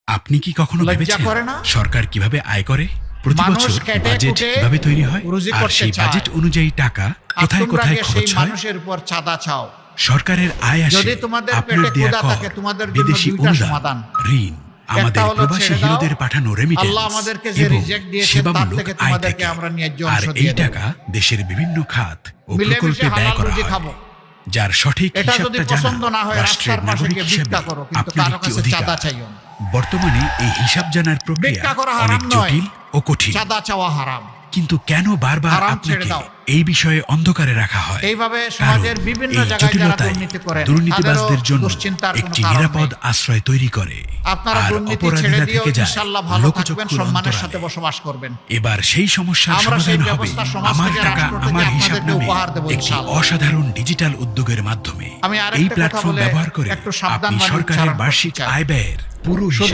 আপনি কি কখনো লজ্জা ভেবেছেন করে না? সরকার কিভাবে আয় করে? প্রতি মানুষ বছর খেটে বাজেট খুটে কিভাবে তৈরি হয় রুজি আর করতে সেই চায়। বাজেট অনুযায়ী টাকা আর কোথায় তোমরা কোথায় গিয়ে সেই খরচ হয়? মানুষের উপর চাঁদা চাও। সরকারের আয় আসে যদি তোমাদের আপনার পেটে দেয়া ক্ষুধা কর, থাকে, তোমাদের জন্য বিদেশি দুইটা অনুদান, সমাধান। ঋণ, আমাদের হলো প্রবাসী ছেড়ে দাও। হিরোদের পাঠানো রেমিটেন্স আল্লাহ আমাদেরকে যে এবং রিজেক্ট দিয়েছে তার সেবামূলক থেকে আয় তোমাদেরকে থেকে। আমরা ন্যায্য আর অংশ এই দিয়ে দেব। টাকা দেশের বিভিন্ন খাত ও মিলেমিশে প্রকল্পে ব্যয় হালাল করা রুজি হয়, খাবো। যার সঠিক এটা যদি হিসাবটা পছন্দ জানা না হয় রাষ্ট্রের রাস্তার পাশে নাগরিক গিয়ে হিসেবে ভিক্ষা করো, কিন্তু আপনার কারো একটি কাছে অধিকার। চাঁদা চাইও না। বর্তমানে এই হিসাব জানার প্রক্রিয়া ভিক্ষা করা অনেক হারাম নয়, জটিল ও কঠিন, চাঁদা চাওয়া হারাম। কিন্তু কেন বারবার হারাম ছেড়ে আপনাকে দাও। এই বিষয়ে অন্ধকারে রাখা হয়? এইভাবে কারণ সমাজের বিভিন্ন এই জায়গায় যারা জটিলতাই দুর্নীতি করে দুর্নীতিবাজদের তাদেরও জন্য দুশ্চিন্তার কোনো একটি কারণ নিরাপদ নেই। আশ্রয় তৈরি করে। আপনারা আর দুর্নীতি ছেড়ে অপরাধীরা দিয়েও থেকে যায় ইনশাআল্লাহ ভালো থাকবেন, লোকচক্ষুর সম্মানের অন্তরালে। সাথে বসবাস করবেন। এবার সেই সমস্যার আমরা সেই সমাধান হবে ব্যবস্থা সমাজ আমার থেকে, টাকা রাষ্ট্র থেকে আমার হিসাব আপনাদেরকে নামে উপহার দেব একটি ইনশাআল্লাহ। অসাধারণ ডিজিটাল উদ্যোগের মাধ্যমে। আমি আরেকটা এই কথা প্ল্যাটফর্ম বলে ব্যবহার করে একটু সাবধান আপনি বাণী সরকারের উচ্চারণ করতে বার্ষিক চাই। আয় ব্যয়ের পুরো শুধু হিসাব